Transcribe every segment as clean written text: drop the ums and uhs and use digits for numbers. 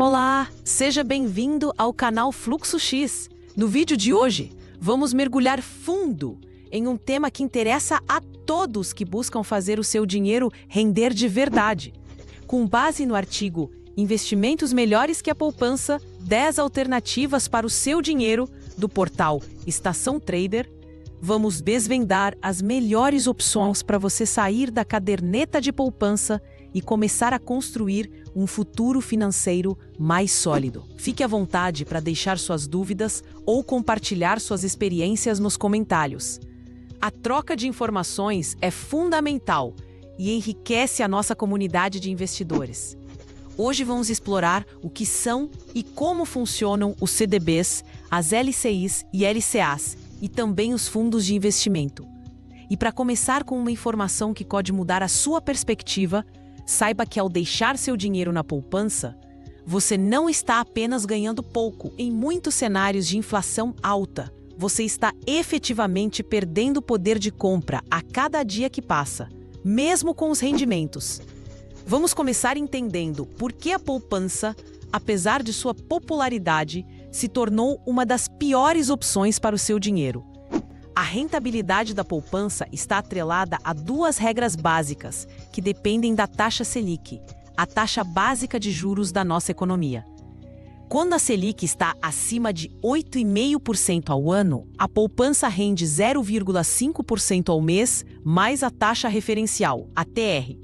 Olá, seja bem-vindo ao canal Fluxo X. No vídeo de hoje, vamos mergulhar fundo em um tema que interessa a todos que buscam fazer o seu dinheiro render de verdade. Com base no artigo Investimentos Melhores que a Poupança, 10 alternativas para o seu dinheiro, do portal Estação Trader, vamos desvendar as melhores opções para você sair da caderneta de poupança e começar a construir um futuro financeiro mais sólido. Fique à vontade para deixar suas dúvidas ou compartilhar suas experiências nos comentários. A troca de informações é fundamental e enriquece a nossa comunidade de investidores. Hoje vamos explorar o que são e como funcionam os CDBs, as LCIs e LCAs e também os fundos de investimento. E para começar com uma informação que pode mudar a sua perspectiva, saiba que ao deixar seu dinheiro na poupança, você não está apenas ganhando pouco. Em muitos cenários de inflação alta, você está efetivamente perdendo poder de compra a cada dia que passa, mesmo com os rendimentos. Vamos começar entendendo por que a poupança, apesar de sua popularidade, se tornou uma das piores opções para o seu dinheiro. A rentabilidade da poupança está atrelada a duas regras básicas que dependem da taxa Selic, a taxa básica de juros da nossa economia. Quando a Selic está acima de 8,5% ao ano, a poupança rende 0,5% ao mês, mais a taxa referencial, a TR.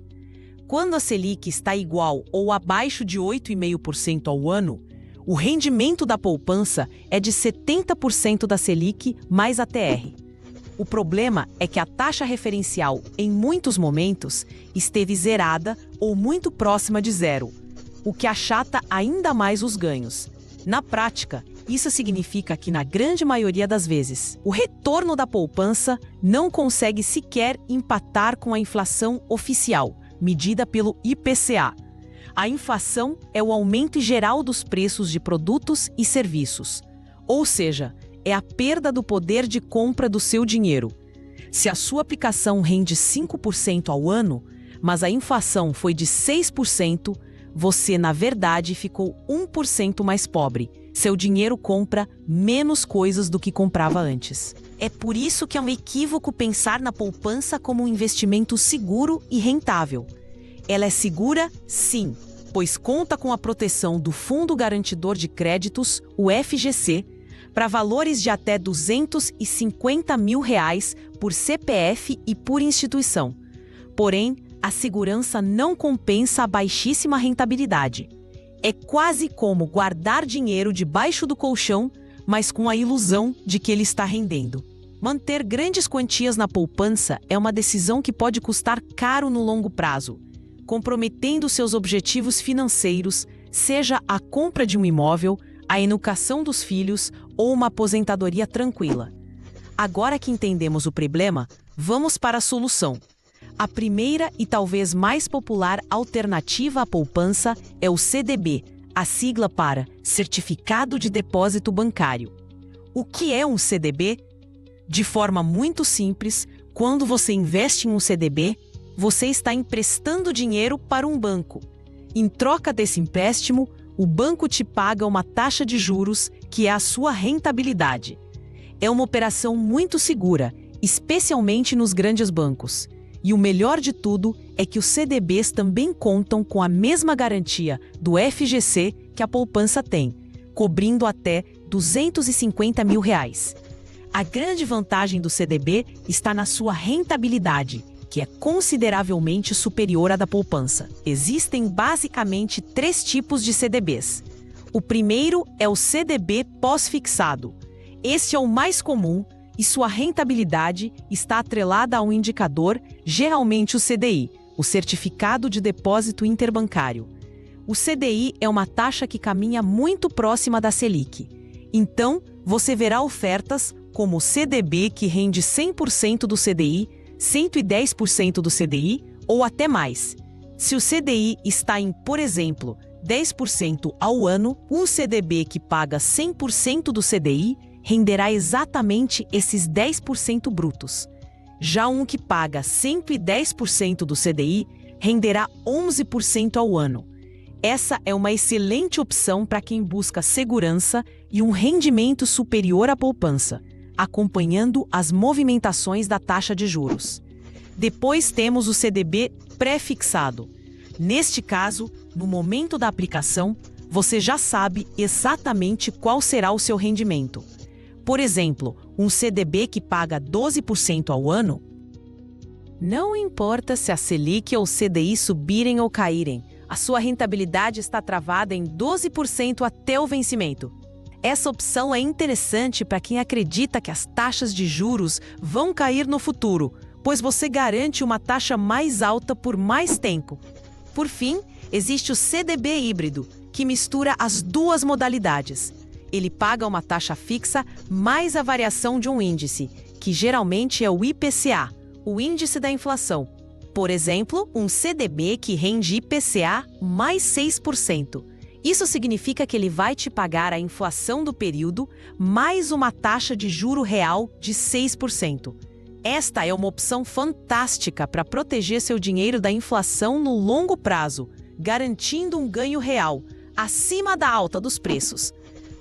Quando a Selic está igual ou abaixo de 8,5% ao ano, o rendimento da poupança é de 70% da Selic mais a TR. O problema é que a taxa referencial, em muitos momentos, esteve zerada ou muito próxima de zero, o que achata ainda mais os ganhos. Na prática, isso significa que, na grande maioria das vezes, o retorno da poupança não consegue sequer empatar com a inflação oficial, medida pelo IPCA. A inflação é o aumento geral dos preços de produtos e serviços, ou seja, é a perda do poder de compra do seu dinheiro. Se a sua aplicação rende 5% ao ano, mas a inflação foi de 6%, você, na verdade, ficou 1% mais pobre. Seu dinheiro compra menos coisas do que comprava antes. É por isso que é um equívoco pensar na poupança como um investimento seguro e rentável. Ela é segura, sim, pois conta com a proteção do Fundo Garantidor de Créditos, o FGC, para valores de até R$250 mil por CPF e por instituição. Porém, a segurança não compensa a baixíssima rentabilidade. É quase como guardar dinheiro debaixo do colchão, mas com a ilusão de que ele está rendendo. Manter grandes quantias na poupança é uma decisão que pode custar caro no longo prazo, comprometendo seus objetivos financeiros, seja a compra de um imóvel, a educação dos filhos ou uma aposentadoria tranquila. Agora que entendemos o problema, vamos para a solução. A primeira e talvez mais popular alternativa à poupança é o CDB, a sigla para Certificado de Depósito Bancário. O que é um CDB? De forma muito simples, quando você investe em um CDB, você está emprestando dinheiro para um banco. Em troca desse empréstimo, o banco te paga uma taxa de juros que é a sua rentabilidade. É uma operação muito segura, especialmente nos grandes bancos. E o melhor de tudo é que os CDBs também contam com a mesma garantia do FGC que a poupança tem, cobrindo até R$250 mil. A grande vantagem do CDB está na sua rentabilidade, que é consideravelmente superior à da poupança. Existem basicamente 3 tipos de CDBs. O primeiro é o CDB pós-fixado. Este é o mais comum e sua rentabilidade está atrelada a um indicador, geralmente o CDI, o Certificado de Depósito Interbancário. O CDI é uma taxa que caminha muito próxima da Selic. Então, você verá ofertas como o CDB que rende 100% do CDI, 110% do CDI ou até mais. Se o CDI está em, por exemplo, 10% ao ano, um CDB que paga 100% do CDI renderá exatamente esses 10% brutos. Já um que paga 110% do CDI renderá 11% ao ano. Essa é uma excelente opção para quem busca segurança e um rendimento superior à poupança, acompanhando as movimentações da taxa de juros. Depois temos o CDB pré-fixado. Neste caso, no momento da aplicação, você já sabe exatamente qual será o seu rendimento. Por exemplo, um CDB que paga 12% ao ano. Não importa se a Selic ou o CDI subirem ou caírem, a sua rentabilidade está travada em 12% até o vencimento. Essa opção é interessante para quem acredita que as taxas de juros vão cair no futuro, pois você garante uma taxa mais alta por mais tempo. Por fim, existe o CDB híbrido, que mistura as duas modalidades. Ele paga uma taxa fixa mais a variação de um índice, que geralmente é o IPCA, o índice da inflação. Por exemplo, um CDB que rende IPCA mais 6%. Isso significa que ele vai te pagar a inflação do período mais uma taxa de juro real de 6%. Esta é uma opção fantástica para proteger seu dinheiro da inflação no longo prazo, garantindo um ganho real, acima da alta dos preços.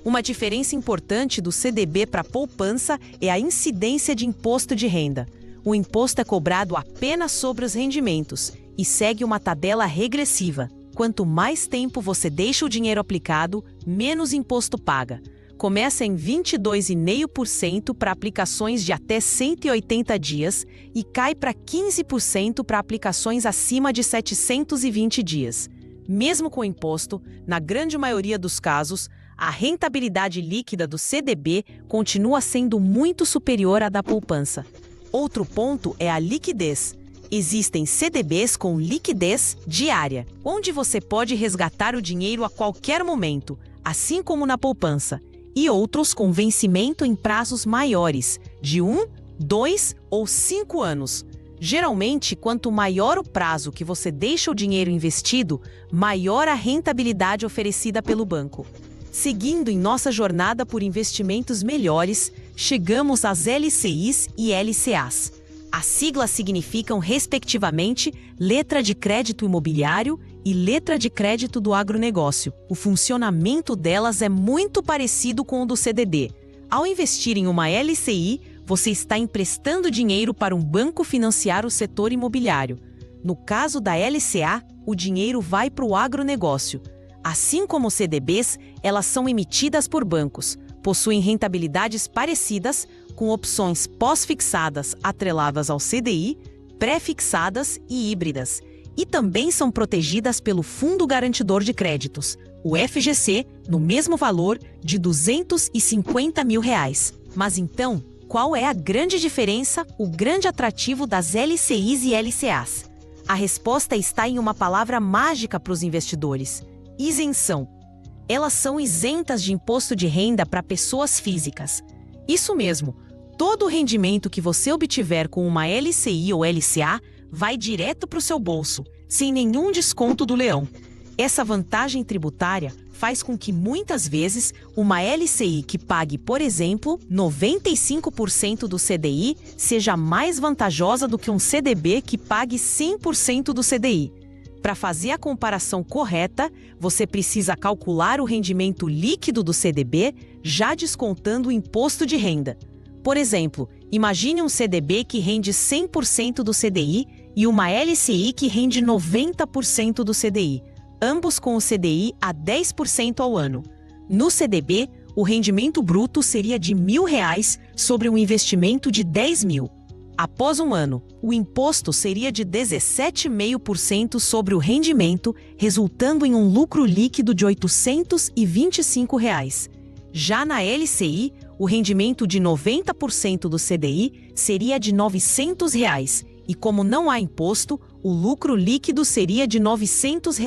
Uma diferença importante do CDB para a poupança é a incidência de imposto de renda. O imposto é cobrado apenas sobre os rendimentos e segue uma tabela regressiva. Quanto mais tempo você deixa o dinheiro aplicado, menos imposto paga. Começa em 22,5% para aplicações de até 180 dias e cai para 15% para aplicações acima de 720 dias. Mesmo com imposto, na grande maioria dos casos, a rentabilidade líquida do CDB continua sendo muito superior à da poupança. Outro ponto é a liquidez. Existem CDBs com liquidez diária, onde você pode resgatar o dinheiro a qualquer momento, assim como na poupança, e outros com vencimento em prazos maiores, de 1, 2 ou 5 anos. Geralmente, quanto maior o prazo que você deixa o dinheiro investido, maior a rentabilidade oferecida pelo banco. Seguindo em nossa jornada por investimentos melhores, chegamos às LCIs e LCAs. As siglas significam, respectivamente, letra de crédito imobiliário e letra de crédito do agronegócio. O funcionamento delas é muito parecido com o do CDB. Ao investir em uma LCI, você está emprestando dinheiro para um banco financiar o setor imobiliário. No caso da LCA, o dinheiro vai para o agronegócio. Assim como os CDBs, elas são emitidas por bancos, possuem rentabilidades parecidas, com opções pós-fixadas atreladas ao CDI, pré-fixadas e híbridas, e também são protegidas pelo Fundo Garantidor de Créditos, o FGC, no mesmo valor de R$ 250 mil. Mas então, qual é a grande diferença, o grande atrativo das LCIs e LCAs? A resposta está em uma palavra mágica para os investidores: isenção. Elas são isentas de imposto de renda para pessoas físicas. Isso mesmo, todo o rendimento que você obtiver com uma LCI ou LCA vai direto para o seu bolso, sem nenhum desconto do leão. Essa vantagem tributária faz com que muitas vezes uma LCI que pague, por exemplo, 95% do CDI seja mais vantajosa do que um CDB que pague 100% do CDI. Para fazer a comparação correta, você precisa calcular o rendimento líquido do CDB, já descontando o imposto de renda. Por exemplo, imagine um CDB que rende 100% do CDI e uma LCI que rende 90% do CDI, ambos com o CDI a 10% ao ano. No CDB, o rendimento bruto seria de R$ 1.000 sobre um investimento de 10 mil. Após um ano, o imposto seria de 17,5% sobre o rendimento, resultando em um lucro líquido de R$ 825. Já na LCI, o rendimento de 90% do CDI seria de R$ 900, e como não há imposto, o lucro líquido seria de R$ 900.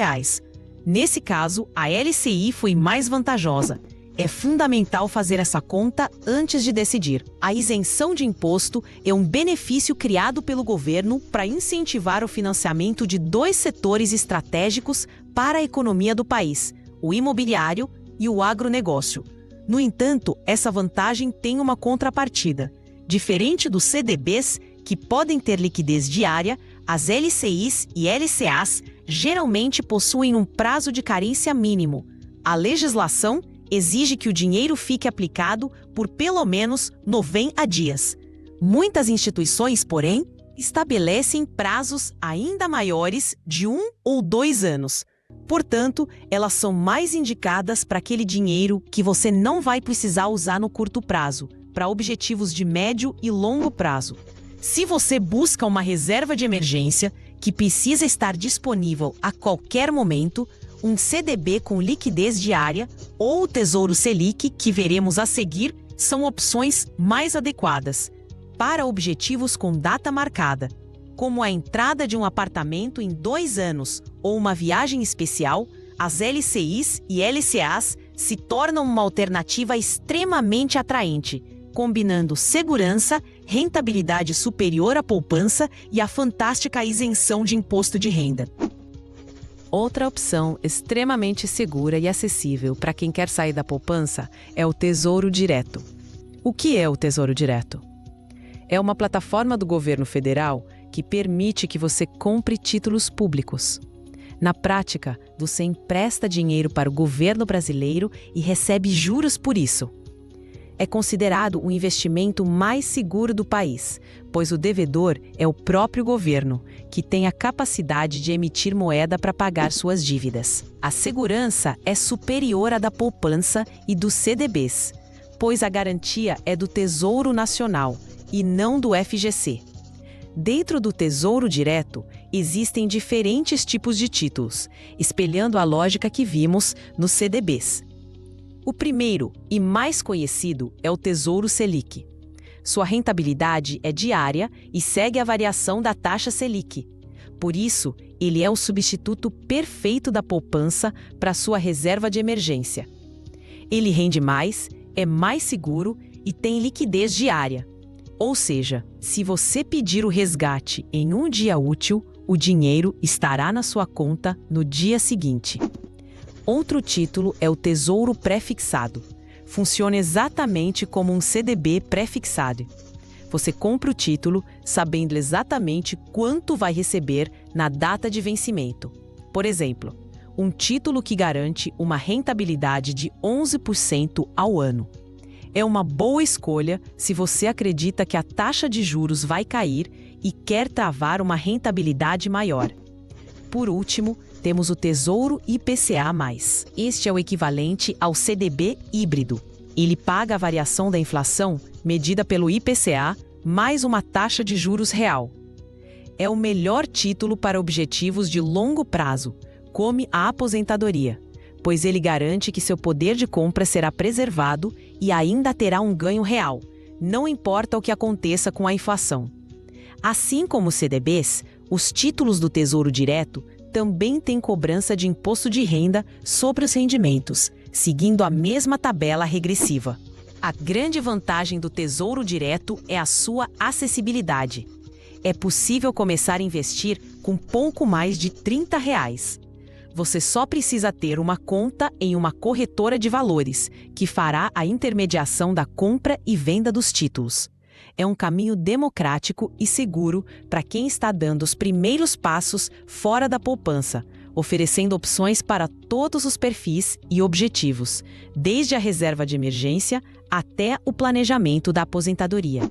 Nesse caso, a LCI foi mais vantajosa. É fundamental fazer essa conta antes de decidir. A isenção de imposto é um benefício criado pelo governo para incentivar o financiamento de dois setores estratégicos para a economia do país: o imobiliário e o agronegócio. No entanto, essa vantagem tem uma contrapartida. Diferente dos CDBs, que podem ter liquidez diária, as LCIs e LCAs geralmente possuem um prazo de carência mínimo. A legislação exige que o dinheiro fique aplicado por pelo menos 90 dias. Muitas instituições, porém, estabelecem prazos ainda maiores de 1 ou 2 anos. Portanto, elas são mais indicadas para aquele dinheiro que você não vai precisar usar no curto prazo, para objetivos de médio e longo prazo. Se você busca uma reserva de emergência que precisa estar disponível a qualquer momento, um CDB com liquidez diária ou o Tesouro Selic, que veremos a seguir, são opções mais adequadas para objetivos com data marcada, como a entrada de um apartamento em 2 anos ou uma viagem especial. As LCIs e LCAs se tornam uma alternativa extremamente atraente, combinando segurança, rentabilidade superior à poupança e a fantástica isenção de imposto de renda. Outra opção extremamente segura e acessível para quem quer sair da poupança é o Tesouro Direto. O que é o Tesouro Direto? É uma plataforma do governo federal que permite que você compre títulos públicos. Na prática, você empresta dinheiro para o governo brasileiro e recebe juros por isso. É considerado o investimento mais seguro do país, pois o devedor é o próprio governo, que tem a capacidade de emitir moeda para pagar suas dívidas. A segurança é superior à da poupança e dos CDBs, pois a garantia é do Tesouro Nacional e não do FGC. Dentro do Tesouro Direto, existem diferentes tipos de títulos, espelhando a lógica que vimos nos CDBs. O primeiro e mais conhecido é o Tesouro Selic. Sua rentabilidade é diária e segue a variação da taxa Selic. Por isso, ele é o substituto perfeito da poupança para sua reserva de emergência. Ele rende mais, é mais seguro e tem liquidez diária. Ou seja, se você pedir o resgate em um dia útil, o dinheiro estará na sua conta no dia seguinte. Outro título é o Tesouro Pré-fixado. Funciona exatamente como um CDB pré-fixado. Você compra o título sabendo exatamente quanto vai receber na data de vencimento. Por exemplo, um título que garante uma rentabilidade de 11% ao ano. É uma boa escolha se você acredita que a taxa de juros vai cair e quer travar uma rentabilidade maior. Por último, temos o Tesouro IPCA+. Este é o equivalente ao CDB híbrido. Ele paga a variação da inflação, medida pelo IPCA, mais uma taxa de juros real. É o melhor título para objetivos de longo prazo, como a aposentadoria, pois ele garante que seu poder de compra será preservado e ainda terá um ganho real, não importa o que aconteça com a inflação. Assim como os CDBs, os títulos do Tesouro Direto também têm cobrança de imposto de renda sobre os rendimentos, seguindo a mesma tabela regressiva. A grande vantagem do Tesouro Direto é a sua acessibilidade. É possível começar a investir com pouco mais de R$30. Você só precisa ter uma conta em uma corretora de valores, que fará a intermediação da compra e venda dos títulos. É um caminho democrático e seguro para quem está dando os primeiros passos fora da poupança, oferecendo opções para todos os perfis e objetivos, desde a reserva de emergência até o planejamento da aposentadoria.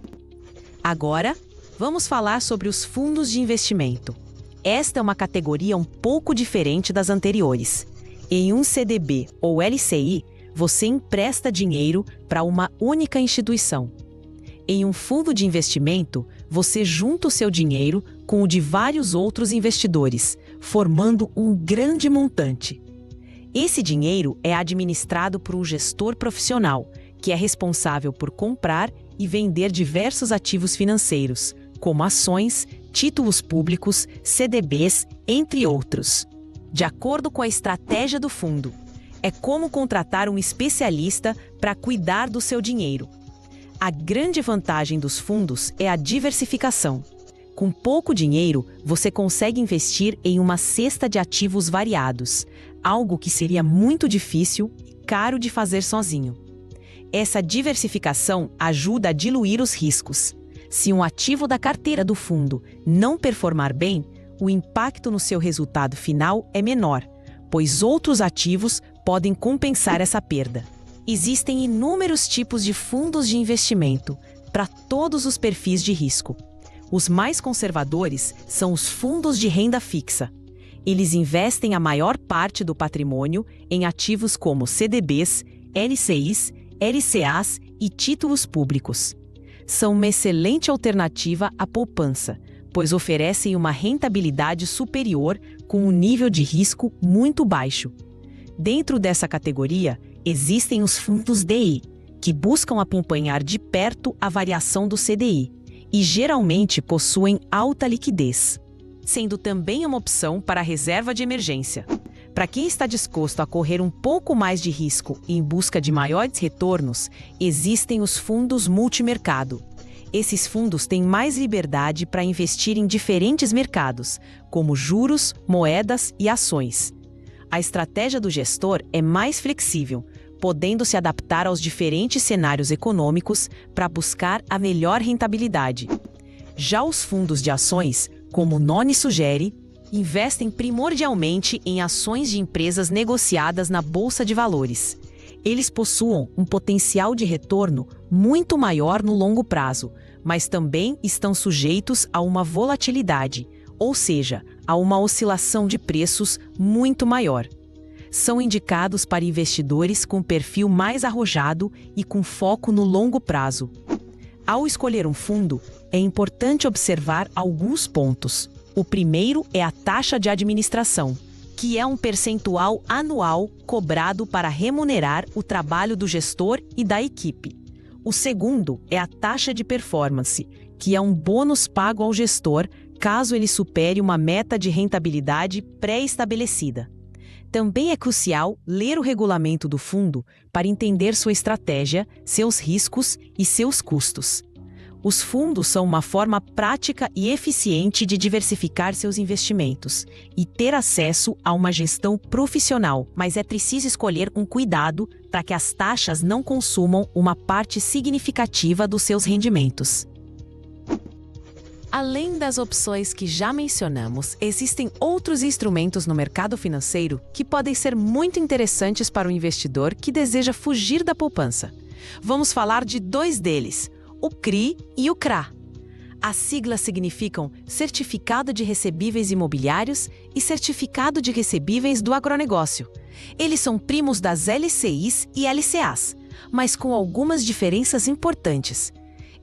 Agora, vamos falar sobre os fundos de investimento. Esta é uma categoria um pouco diferente das anteriores. Em um CDB ou LCI, você empresta dinheiro para uma única instituição. Em um fundo de investimento, você junta o seu dinheiro com o de vários outros investidores, formando um grande montante. Esse dinheiro é administrado por um gestor profissional, que é responsável por comprar e vender diversos ativos financeiros, como ações, títulos públicos, CDBs, entre outros. De acordo com a estratégia do fundo, é como contratar um especialista para cuidar do seu dinheiro. A grande vantagem dos fundos é a diversificação. Com pouco dinheiro, você consegue investir em uma cesta de ativos variados, algo que seria muito difícil e caro de fazer sozinho. Essa diversificação ajuda a diluir os riscos. Se um ativo da carteira do fundo não performar bem, o impacto no seu resultado final é menor, pois outros ativos podem compensar essa perda. Existem inúmeros tipos de fundos de investimento para todos os perfis de risco. Os mais conservadores são os fundos de renda fixa. Eles investem a maior parte do patrimônio em ativos como CDBs, LCIs, LCAs e títulos públicos. São uma excelente alternativa à poupança, pois oferecem uma rentabilidade superior com um nível de risco muito baixo. Dentro dessa categoria, existem os fundos DI, que buscam acompanhar de perto a variação do CDI e geralmente possuem alta liquidez, sendo também uma opção para a reserva de emergência. Para quem está disposto a correr um pouco mais de risco e em busca de maiores retornos, existem os fundos multimercado. Esses fundos têm mais liberdade para investir em diferentes mercados, como juros, moedas e ações. A estratégia do gestor é mais flexível, podendo se adaptar aos diferentes cenários econômicos para buscar a melhor rentabilidade. Já os fundos de ações, como o nome sugere, investem primordialmente em ações de empresas negociadas na Bolsa de Valores. Eles possuem um potencial de retorno muito maior no longo prazo, mas também estão sujeitos a uma volatilidade, ou seja, a uma oscilação de preços muito maior. São indicados para investidores com perfil mais arrojado e com foco no longo prazo. Ao escolher um fundo, é importante observar alguns pontos. O primeiro é a taxa de administração, que é um percentual anual cobrado para remunerar o trabalho do gestor e da equipe. O segundo é a taxa de performance, que é um bônus pago ao gestor caso ele supere uma meta de rentabilidade pré-estabelecida. Também é crucial ler o regulamento do fundo para entender sua estratégia, seus riscos e seus custos. Os fundos são uma forma prática e eficiente de diversificar seus investimentos e ter acesso a uma gestão profissional, mas é preciso escolher com cuidado para que as taxas não consumam uma parte significativa dos seus rendimentos. Além das opções que já mencionamos, existem outros instrumentos no mercado financeiro que podem ser muito interessantes para o investidor que deseja fugir da poupança. Vamos falar de dois deles, o CRI e o CRA. As siglas significam Certificado de Recebíveis Imobiliários e Certificado de Recebíveis do Agronegócio. Eles são primos das LCIs e LCAs, mas com algumas diferenças importantes.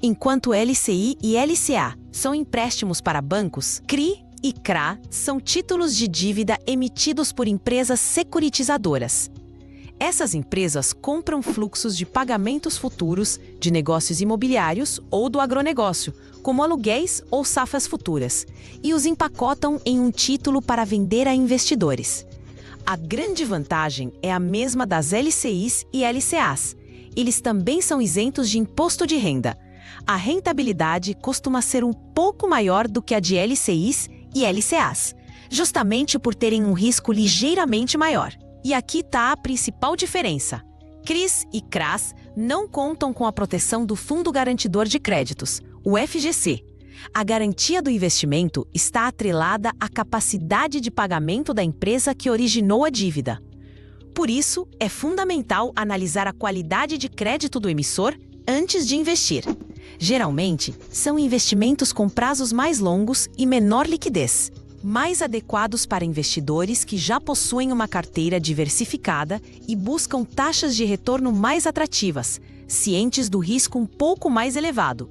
Enquanto LCI e LCA são empréstimos para bancos, CRI e CRA são títulos de dívida emitidos por empresas securitizadoras. Essas empresas compram fluxos de pagamentos futuros de negócios imobiliários ou do agronegócio, como aluguéis ou safras futuras, e os empacotam em um título para vender a investidores. A grande vantagem é a mesma das LCIs e LCAs. Eles também são isentos de imposto de renda. A rentabilidade costuma ser um pouco maior do que a de LCIs e LCAs, justamente por terem um risco ligeiramente maior. E aqui está a principal diferença. CRIs e CRAs não contam com a proteção do Fundo Garantidor de Créditos, o FGC. A garantia do investimento está atrelada à capacidade de pagamento da empresa que originou a dívida. Por isso, é fundamental analisar a qualidade de crédito do emissor antes de investir. Geralmente, são investimentos com prazos mais longos e menor liquidez, mais adequados para investidores que já possuem uma carteira diversificada e buscam taxas de retorno mais atrativas, cientes do risco um pouco mais elevado.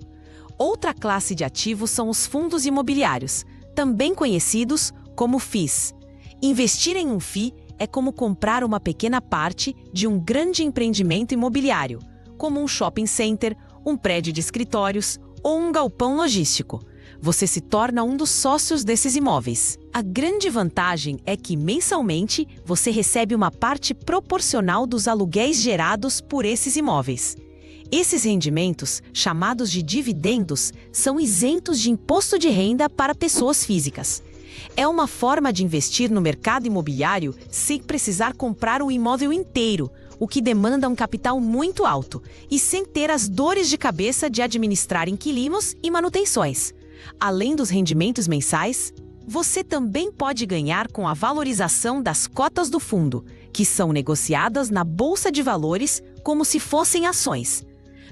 Outra classe de ativos são os fundos imobiliários, também conhecidos como FIIs. Investir em um FII é como comprar uma pequena parte de um grande empreendimento imobiliário, como um shopping center, um prédio de escritórios ou um galpão logístico. Você se torna um dos sócios desses imóveis. A grande vantagem é que, mensalmente, você recebe uma parte proporcional dos aluguéis gerados por esses imóveis. Esses rendimentos, chamados de dividendos, são isentos de imposto de renda para pessoas físicas. É uma forma de investir no mercado imobiliário sem precisar comprar o imóvel inteiro, o que demanda um capital muito alto, e sem ter as dores de cabeça de administrar inquilinos e manutenções. Além dos rendimentos mensais, Você também pode ganhar com a valorização das cotas do fundo, que são negociadas na Bolsa de Valores como se fossem ações.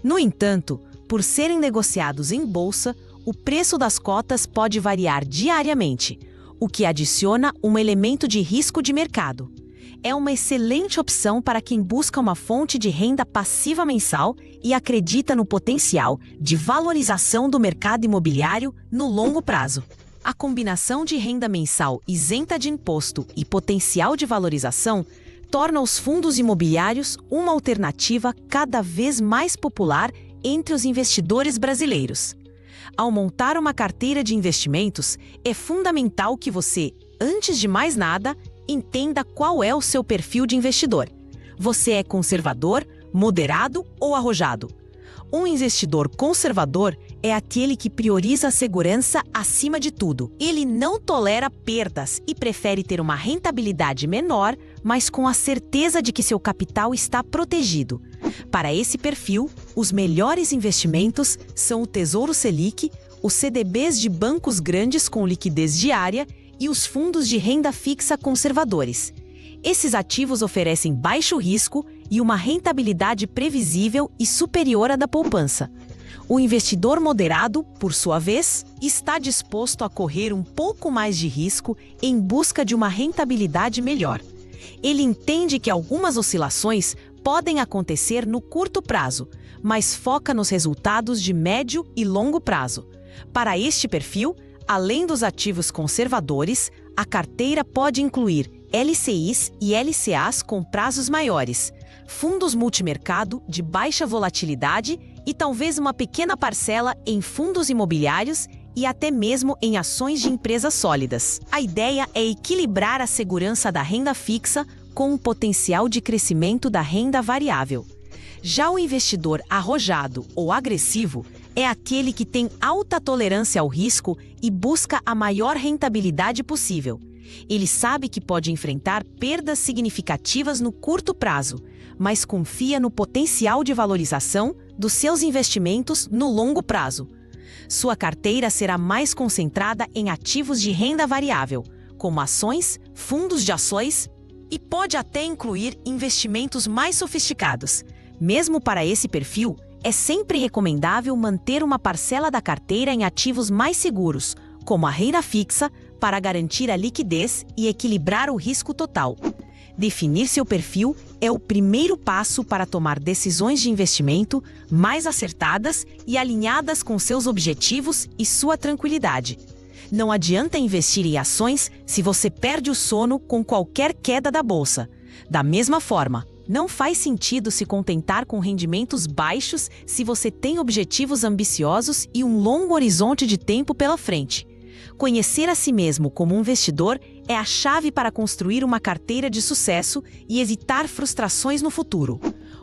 No entanto, por serem negociados em bolsa, o preço das cotas pode variar diariamente, o que adiciona um elemento de risco de mercado. É uma excelente opção para quem busca uma fonte de renda passiva mensal e acredita no potencial de valorização do mercado imobiliário no longo prazo. A combinação de renda mensal isenta de imposto e potencial de valorização torna os fundos imobiliários uma alternativa cada vez mais popular entre os investidores brasileiros. Ao montar uma carteira de investimentos, é fundamental que você, antes de mais nada, entenda qual é o seu perfil de investidor. Você é conservador, moderado ou arrojado? Um investidor conservador é aquele que prioriza a segurança acima de tudo. Ele não tolera perdas e prefere ter uma rentabilidade menor, mas com a certeza de que seu capital está protegido. Para esse perfil, os melhores investimentos são o Tesouro Selic, os CDBs de bancos grandes com liquidez diária e os fundos de renda fixa conservadores. Esses ativos oferecem baixo risco e uma rentabilidade previsível e superior à da poupança. O investidor moderado, por sua vez, está disposto a correr um pouco mais de risco em busca de uma rentabilidade melhor. Ele entende que algumas oscilações podem acontecer no curto prazo, mas foca nos resultados de médio e longo prazo. Para este perfil, além dos ativos conservadores, a carteira pode incluir LCIs e LCAs com prazos maiores, fundos multimercado de baixa volatilidade e talvez uma pequena parcela em fundos imobiliários e até mesmo em ações de empresas sólidas. A ideia é equilibrar a segurança da renda fixa com o potencial de crescimento da renda variável. Já o investidor arrojado ou agressivo é aquele que tem alta tolerância ao risco e busca a maior rentabilidade possível. Ele sabe que pode enfrentar perdas significativas no curto prazo, mas confia no potencial de valorização dos seus investimentos no longo prazo. Sua carteira será mais concentrada em ativos de renda variável, como ações, fundos de ações e pode até incluir investimentos mais sofisticados. Mesmo para esse perfil, é sempre recomendável manter uma parcela da carteira em ativos mais seguros, como a renda fixa, para garantir a liquidez e equilibrar o risco total. Definir seu perfil é o primeiro passo para tomar decisões de investimento mais acertadas e alinhadas com seus objetivos e sua tranquilidade. Não adianta investir em ações se você perde o sono com qualquer queda da bolsa. Da mesma forma, não faz sentido se contentar com rendimentos baixos se você tem objetivos ambiciosos e um longo horizonte de tempo pela frente. Conhecer a si mesmo como um investidor é a chave para construir uma carteira de sucesso e evitar frustrações no futuro.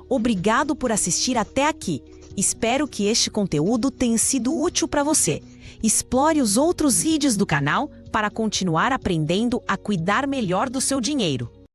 Obrigado por assistir até aqui. Espero que este conteúdo tenha sido útil para você. Explore os outros vídeos do canal para continuar aprendendo a cuidar melhor do seu dinheiro.